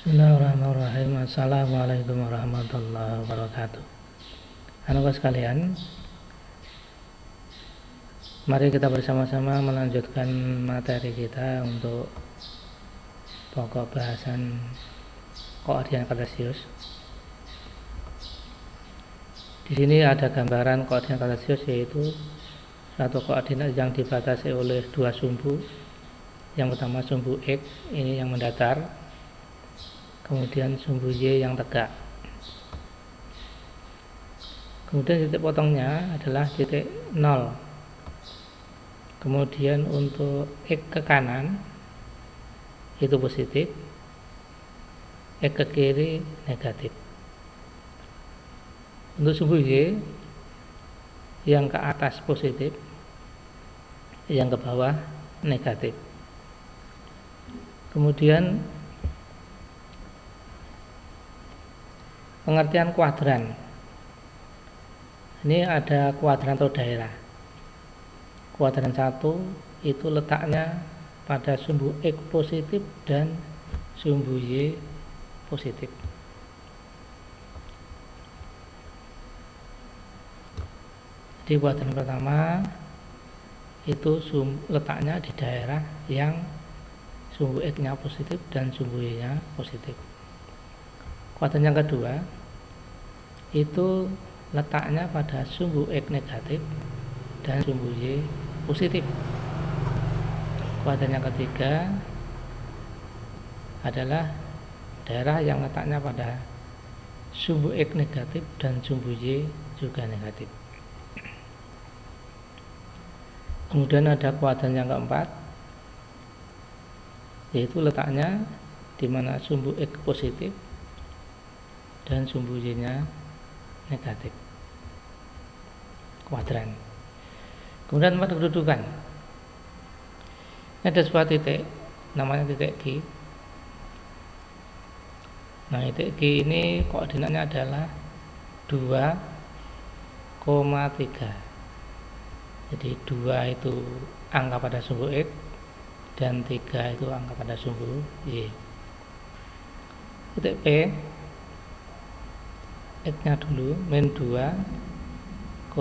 Bismillahirrahmanirrahim. Assalamualaikum warahmatullahi wabarakatuh. Anak-anak sekalian, mari kita bersama-sama melanjutkan materi kita untuk pokok bahasan koordinat kartesius. Di sini ada gambaran koordinat kartesius, yaitu satu koordinat yang dibatasi oleh dua sumbu. Yang pertama sumbu X, ini yang mendatar, kemudian sumbu Y yang tegak. Kemudian titik potongnya adalah titik 0. Kemudian untuk X ke kanan itu positif, X ke kiri negatif. Untuk sumbu Y yang ke atas positif, yang ke bawah negatif. Kemudian pengertian kuadran. Ini ada kuadran atau daerah. Kuadran 1 itu letaknya pada sumbu X positif dan sumbu Y positif. Di kuadran pertama itu letaknya di daerah yang sumbu X-nya positif dan sumbu Y-nya positif. Kuadran yang kedua itu letaknya pada sumbu X negatif dan sumbu Y positif. Kuadran yang ketiga adalah daerah yang letaknya pada sumbu X negatif dan sumbu Y juga negatif. Kemudian ada kuadran yang keempat, yaitu letaknya di mana sumbu X positif dan sumbu Y-nya negatif. Kuadran. Kemudian tempat kedudukan. Ini ada sebuah titik, namanya titik Q. Nah, titik Q ini koordinatnya adalah 2,3. Jadi 2 itu angka pada sumbu X dan 3 itu angka pada sumbu Y. Titik P, X-nya dulu min 2,1.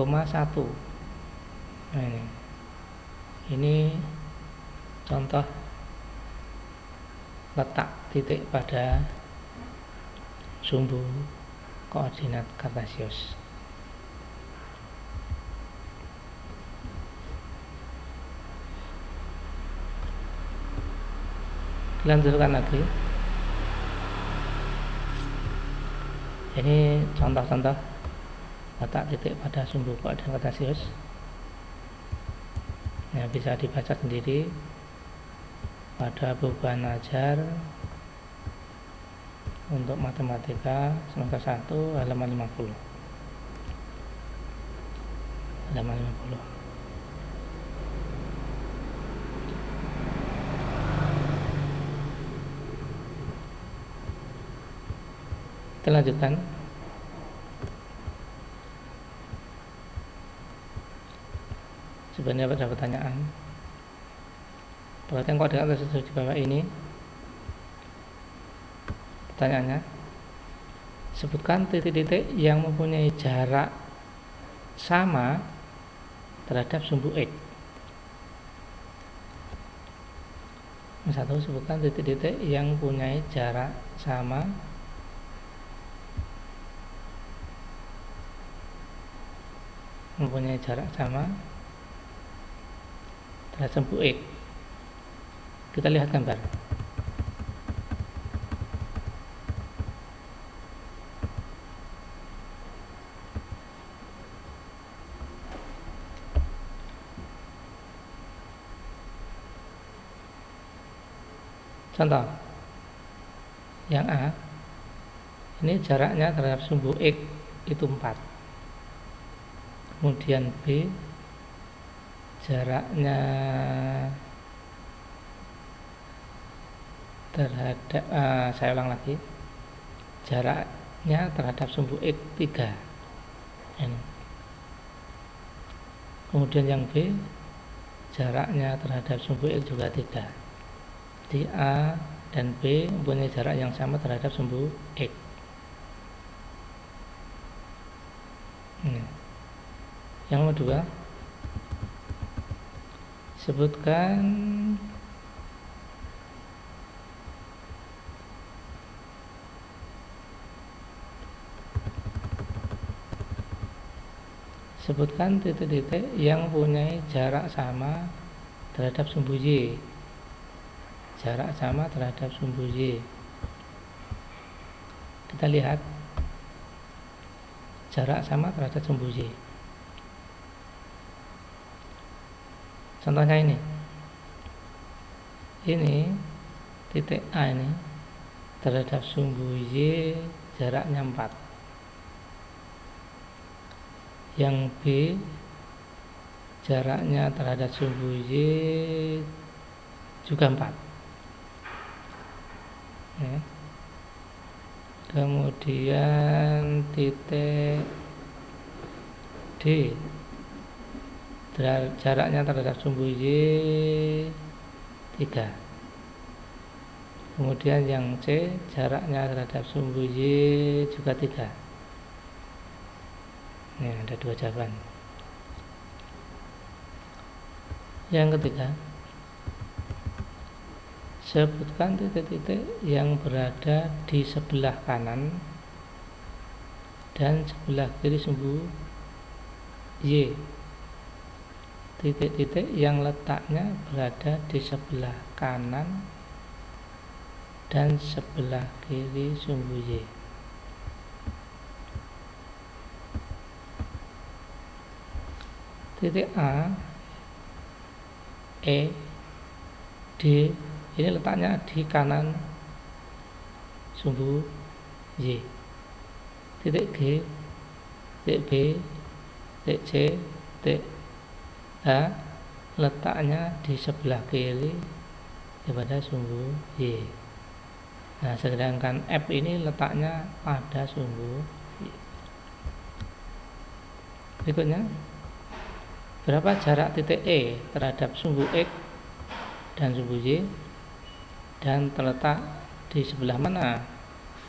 Nah, ini contoh letak titik pada sumbu koordinat kartesius. Dilanjutkan lagi. Ini contoh-contoh letak titik pada sumbu koordinat kartesius. Ya, bisa dibaca sendiri pada beban ajar untuk matematika semester 1 halaman 50. Halaman 50. Kita lanjutkan. Sebenarnya ada pertanyaan. Perhatikan koordinat kartesius di bawah ini. Pertanyaannya, sebutkan titik-titik yang mempunyai jarak sama terhadap sumbu X. Satu, sebutkan titik-titik yang mempunyai jarak sama terhadap sumbu X. Kita lihat gambar. Contoh yang A, ini jaraknya terhadap sumbu X itu 4. Kemudian B, jaraknya terhadap saya ulang lagi, jaraknya terhadap sumbu X 3. Kemudian yang B, jaraknya terhadap sumbu X juga 3. Di A dan B mempunyai jarak yang sama terhadap sumbu X. Yang kedua, sebutkan titik-titik yang mempunyai jarak sama terhadap sumbu Y. Jarak sama terhadap sumbu Y. Kita lihat jarak sama terhadap sumbu Y. Contohnya ini titik A ini terhadap sumbu Y jaraknya 4. Yang B jaraknya terhadap sumbu Y juga 4. Kemudian titik D jaraknya terhadap sumbu Y 3. Kemudian yang C jaraknya terhadap sumbu Y juga 3. Ini ada 2 jawaban. Yang ketiga, sebutkan titik-titik yang berada di sebelah kanan dan sebelah kiri sumbu Y. Titik-titik yang letaknya berada di sebelah kanan dan sebelah kiri sumbu Y. Titik A, E, D ini letaknya di kanan sumbu Y. Titik G, titik B, titik C, titik H letaknya di sebelah kiri daripada sumbu Y. Nah, sedangkan F ini letaknya pada sumbu Y. Berikutnya, berapa jarak titik E terhadap sumbu X dan sumbu Y, dan terletak di sebelah mana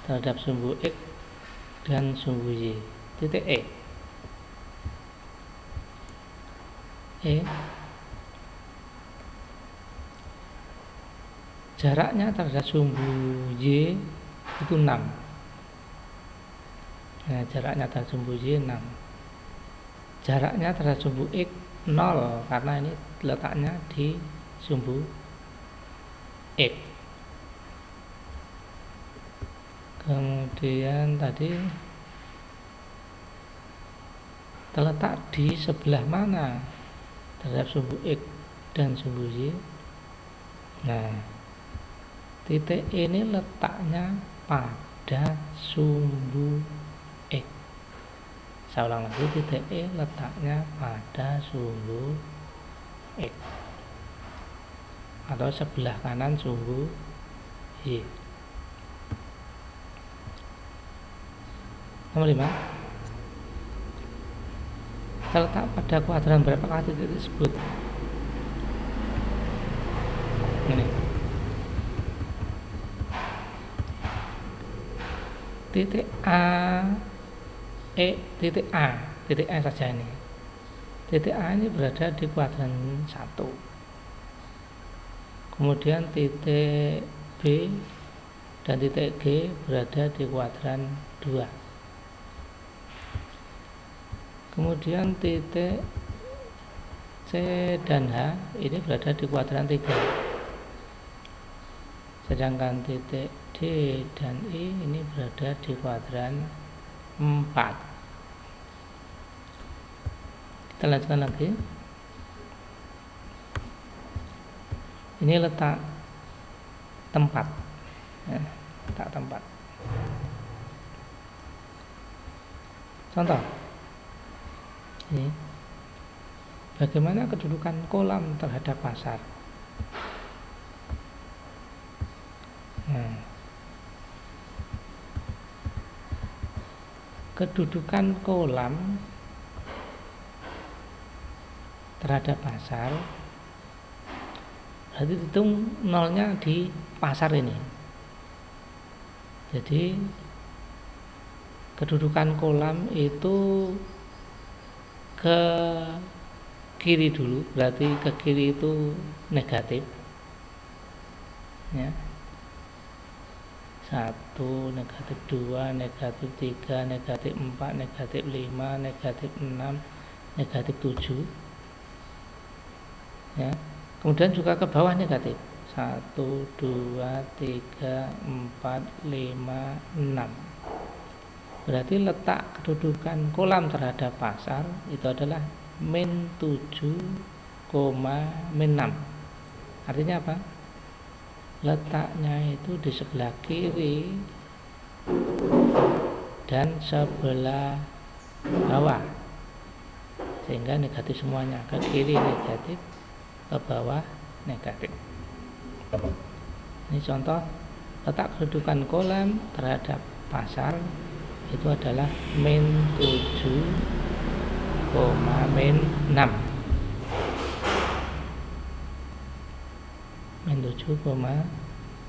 terhadap sumbu X dan sumbu Y. Titik E jaraknya terhadap sumbu Y itu 6. Nah, jaraknya terhadap sumbu Y 6. Jaraknya terhadap sumbu X 0 karena ini letaknya di sumbu X. Kemudian tadi terletak di sebelah mana terhadap sumbu X dan sumbu Y. Nah, titik ini letaknya pada sumbu X. Saya ulang lagi, titik E letaknya pada sumbu X atau sebelah kanan sumbu Y. Nomor 5, terletak pada kuadran berapakah titik tersebut? Ini titik A, titik A saja ini. Titik A ini berada di kuadran 1. Kemudian titik B dan titik G berada di kuadran 2. Kemudian titik C dan H ini berada di kuadran 3. Sedangkan titik D dan E ini berada di kuadran 4. Kita lanjutkan lagi. Ini letak tempat, letak tempat. Contoh, ini bagaimana kedudukan kolam terhadap pasar. Kedudukan kolam terhadap pasar berarti hitung nolnya di pasar ini. Jadi kedudukan kolam itu ke kiri dulu, berarti ke kiri itu negatif ya. 1, negatif 2, negatif 3, negatif 4, negatif 5, negatif 6, negatif 7 ya. Kemudian juga ke bawah negatif 1, 2, 3, 4, 5, 6. Berarti letak kedudukan kolam terhadap pasar itu adalah min 7, min 6. Artinya apa? Letaknya itu di sebelah kiri dan sebelah bawah, sehingga negatif semuanya. Ke kiri negatif, ke bawah negatif. Ini contoh letak kedudukan kolam terhadap pasar itu adalah min 7, min 6. Min 7,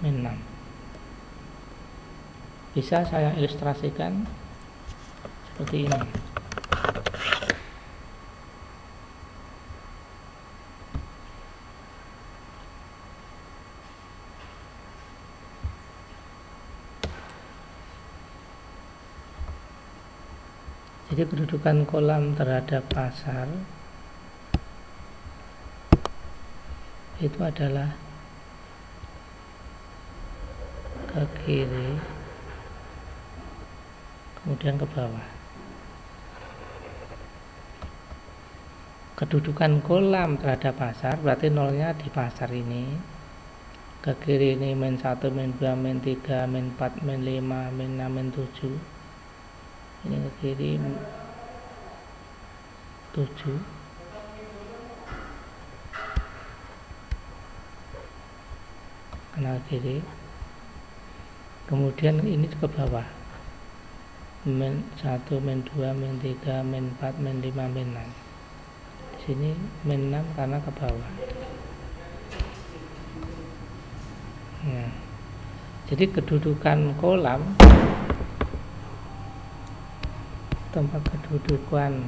min 6. Bisa saya ilustrasikan seperti ini. Jadi kedudukan kolam terhadap pasar itu adalah ke kiri kemudian ke bawah. Kedudukan kolam terhadap pasar berarti nolnya di pasar ini. Ke kiri ini min 1, min 2, min 3, min 4, min 5, min 6, min 7. Ini ke kiri 7. Ke kiri. Kemudian ini ke bawah. Min 1, min 2, min 3, min 4, min 5, min 6. Di sini min 6 karena ke bawah. Nah, jadi kedudukan kolam, tempat kedudukan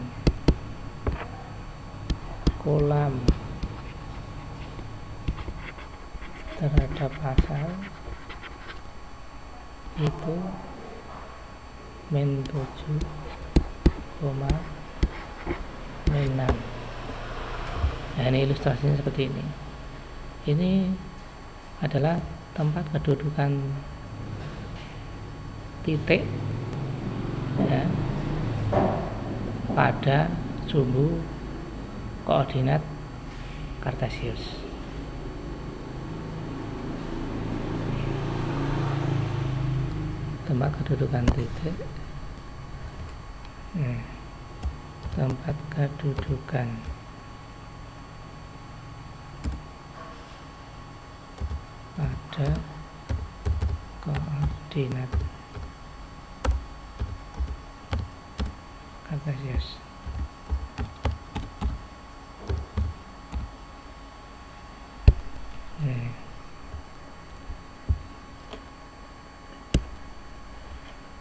kolam terhadap pasar itu min 7, min 6. Nah, ini ilustrasinya seperti ini. Ini adalah tempat kedudukan titik ya, pada sumbu koordinat Kartesius. Tempat kedudukan titik, tempat kedudukan pada koordinat Kartesius.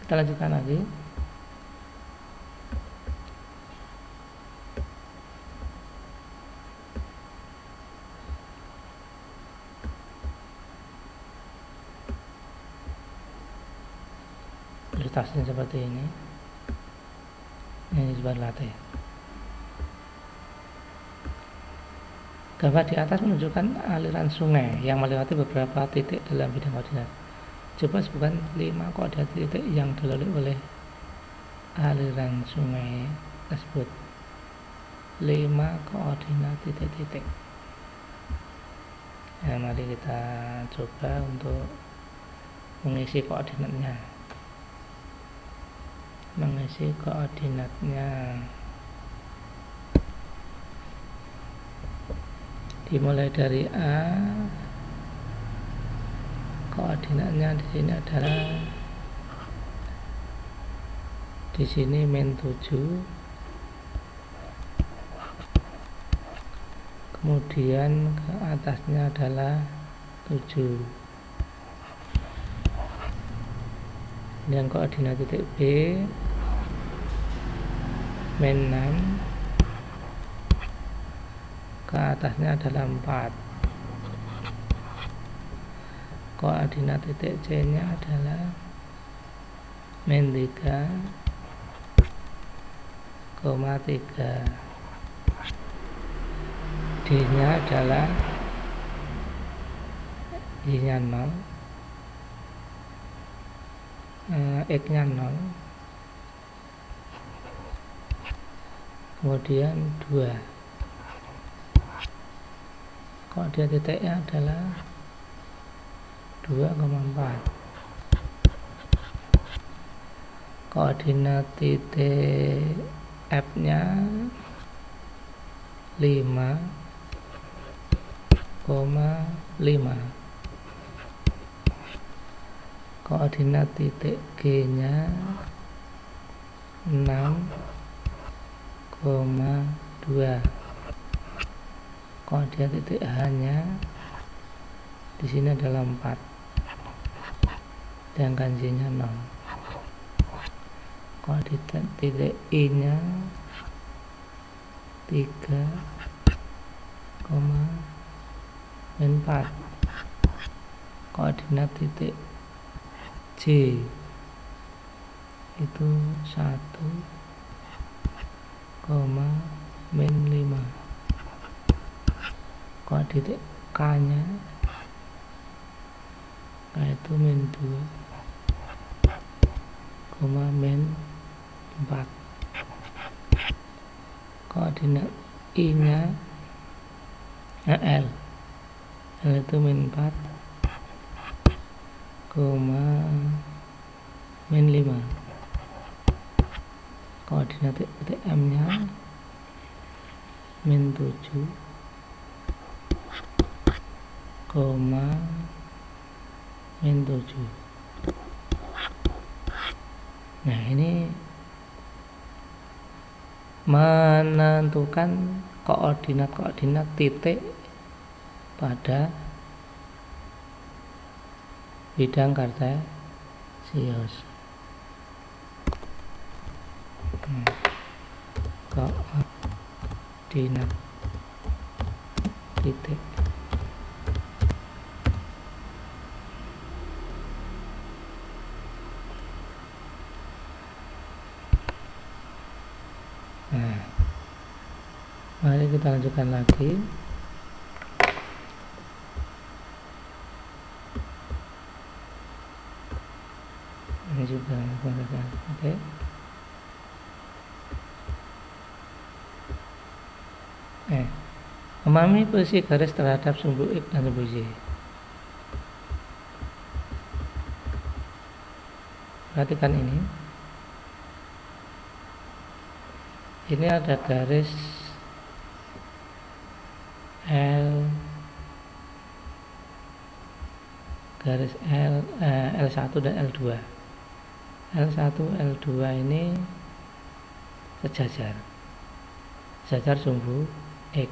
Kita lanjutkan lagi. Ilustrasinya seperti ini. Ini sebuah latih. Gambar di atas menunjukkan aliran sungai yang melewati beberapa titik dalam bidang koordinat. Coba sebutkan 5 koordinat titik yang dilalui oleh aliran sungai tersebut. 5 koordinat titik-titik. Ya, mari kita coba untuk mengisi koordinatnya. Dimulai dari A, koordinatnya di sini adalah di sini min 7, kemudian ke atasnya adalah 7. Dan koordinat titik B min 6, ke atasnya adalah 4. Koordinat titik C nya adalah min 3, 3. D nya adalah Y nya 0, X nya 0, kemudian 2. Koordinat titiknya adalah 2,4. Koordinat titik F nya 5,5. Koordinat titik G nya 6,2. Koordinat titik H nya di sini adalah 4, sedangkan Y nya 0. Koordinat titik I nya 3,4. Koordinat titik J itu 1,-5. Koordinat K nya itu min 2,-4. Koordinat I nya L itu min 4, min 5. Koordinat titik M nya min 7, min 7. Nah, ini menentukan koordinat-koordinat titik pada bidang kartesius. Koordinat titik. Nah, mari kita lanjutkan lagi. Ini juga oke. Memahami posisi garis terhadap sumbu X dan sumbu Y. Perhatikan ini. Ini ada garis L1 dan L2. L1, L2 ini sejajar sumbu X.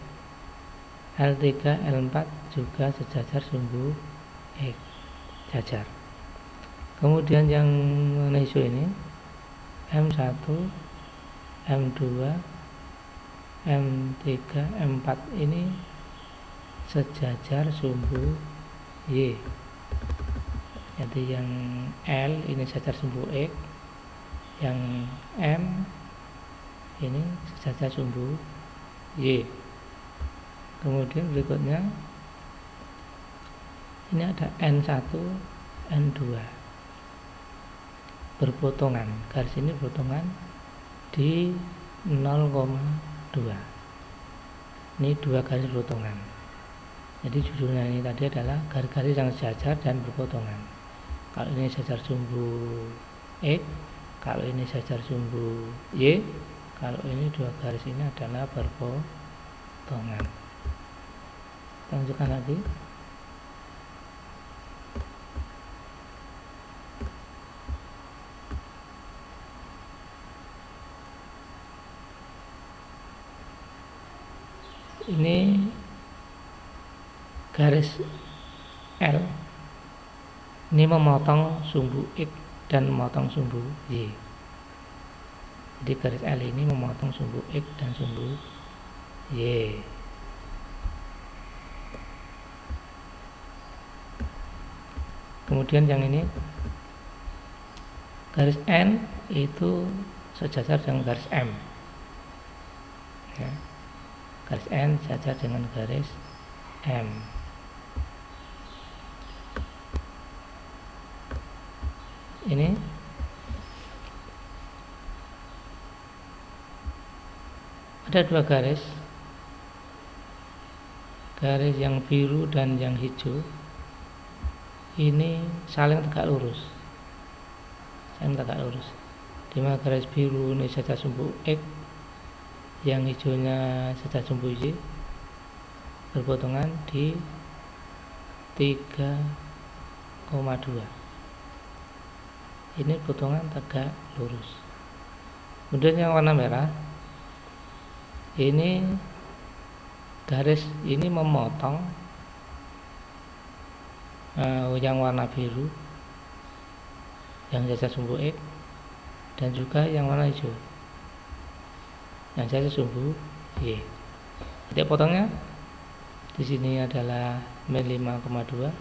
L3, L4 juga sejajar sumbu X, jajar. Kemudian yang warna hijau ini M1, M2, M3, M4 ini sejajar sumbu Y. Jadi yang L ini sejajar sumbu X, yang M ini sejajar sumbu Y. Kemudian berikutnya ini ada N1, N2 berpotongan. Garis ini berpotongan di 0,2. Ini dua garis berpotongan. Jadi judulnya ini tadi adalah garis-garis yang sejajar dan berpotongan. Kalau ini sejajar sumbu X, kalau ini sejajar sumbu Y, kalau ini dua garis ini adalah berpotongan. Kita lanjutkan lagi. Ini garis L ini memotong sumbu X dan memotong sumbu Y. Jadi garis L ini memotong sumbu X dan sumbu Y. Kemudian yang ini garis N itu sejajar dengan garis M. Ya. Garis N sejajar dengan garis M. Ini ada dua garis yang biru dan yang hijau ini saling tegak lurus, di mana garis biru ini sejajar sumbu X, yang hijaunya sejajar sumbu Y, berpotongan di 3,2. Ini potongan tegak lurus. Kemudian yang warna merah ini garis ini memotong yang warna biru yang sejajar sumbu X dan juga yang warna hijau yang sejajar sumbu Y. Titik potongnya di sini adalah min 5,2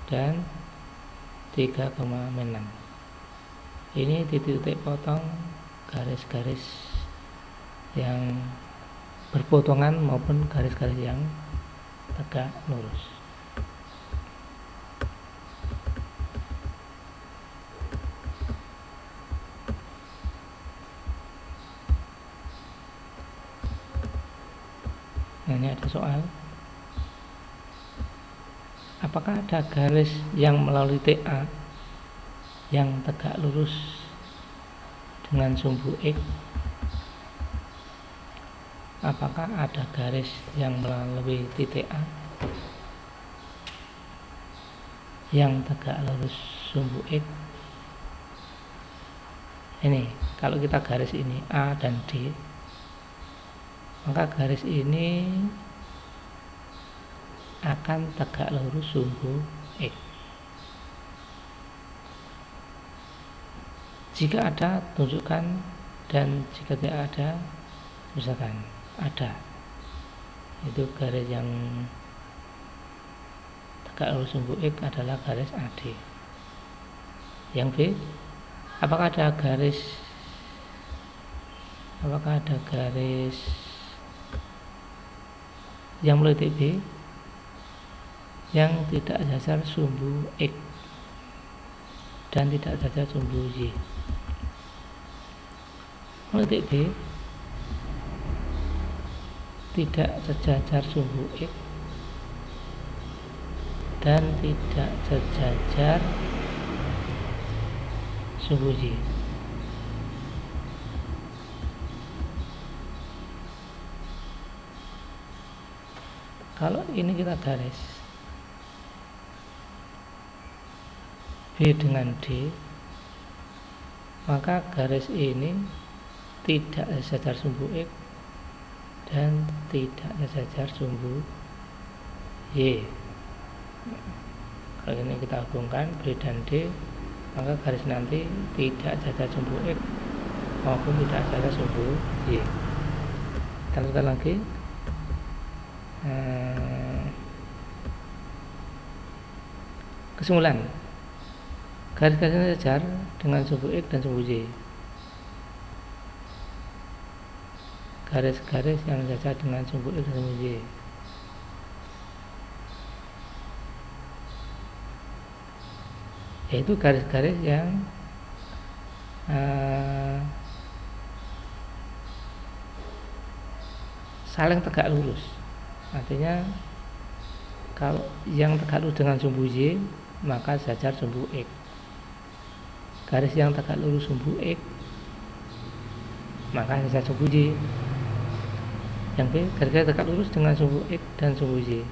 dan 3,6. Ini titik-titik potong garis-garis yang berpotongan maupun garis-garis yang tegak lurus. Nah, ini ada soal. Apakah ada garis yang melalui TA yang tegak lurus dengan sumbu X? Apakah ada garis yang melalui titik A yang tegak lurus sumbu X? Ini kalau kita garis ini A dan D, maka garis ini akan tegak lurus sumbu X. Jika ada, tunjukkan, dan jika tidak ada, misalkan ada. Itu garis yang tegak lurus sumbu X adalah garis AD. Yang B, apakah ada garis yang melalui titik B yang tidak sejajar sumbu X dan tidak sejajar sumbu Y? Titik B tidak sejajar sumbu X dan tidak sejajar sumbu Y. Kalau ini kita garis B dengan D, maka garis ini tidak sejajar sumbu X dan tidak sejajar sumbu Y. Kalau ini kita hubungkan B dan D, maka garis nanti tidak sejajar sumbu X maupun tidak sejajar sumbu Y. Kita lanjutkan lagi. Kesimpulan, garis-garisnya sejajar dengan sumbu X dan sumbu Y. Garis-garis yang sejajar dengan sumbu X dan sumbu Y. Yaitu garis-garis yang saling tegak lurus. Artinya kalau yang tegak lurus dengan sumbu Y maka sejajar sumbu X. Garis yang tegak lurus sumbu X maka sejajar sumbu Y. Yang B, garis-garis tegak lurus dengan sumbu X dan sumbu Y.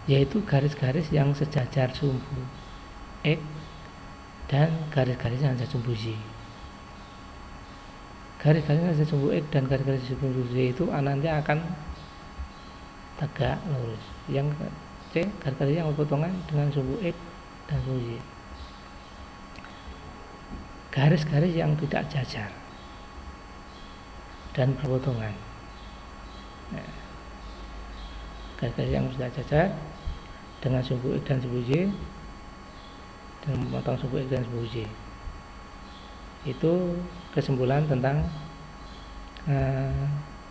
Yaitu garis-garis yang sejajar sumbu X dan garis-garis yang sejajar sumbu Y. garis-garisnya sumbu X dan garis-garis sumbu Z itu nanti akan tegak lurus. Yang C, garis-garis yang berpotongan dengan sumbu X dan sumbu Y. Garis-garis yang tidak jajar dan berpotongan. Nah, garis-garis yang tidak jajar dengan sumbu X dan sumbu Y dan memotong sumbu X dan sumbu Y. Itu kesimpulan tentang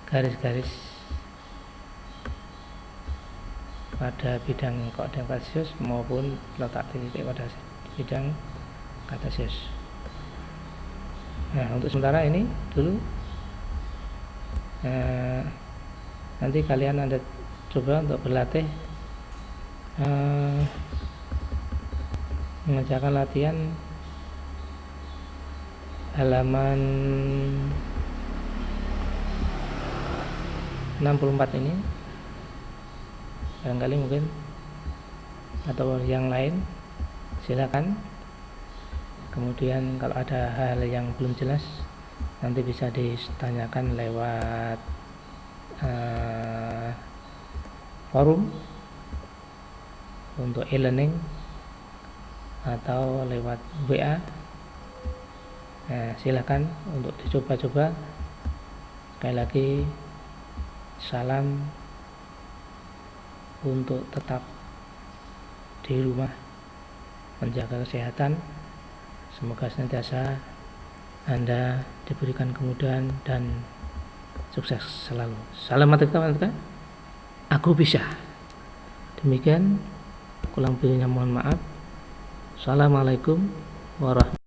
garis-garis pada bidang koordinat kartesius maupun letak titik pada bidang kartesius. Nah, untuk sementara ini dulu. Nanti kalian Anda coba untuk berlatih mengerjakan latihan halaman 64 ini, barangkali mungkin atau yang lain silakan. Kemudian kalau ada hal yang belum jelas nanti bisa ditanyakan lewat forum untuk e-learning atau lewat WA. Silakan untuk dicoba-coba. Sekali lagi salam untuk tetap di rumah menjaga kesehatan. Semoga senantiasa Anda diberikan kemudahan dan sukses selalu. Salam matematika, aku bisa. Demikian, kurang lebihnya mohon maaf. Assalamualaikum warahmatullahi wabarakatuh.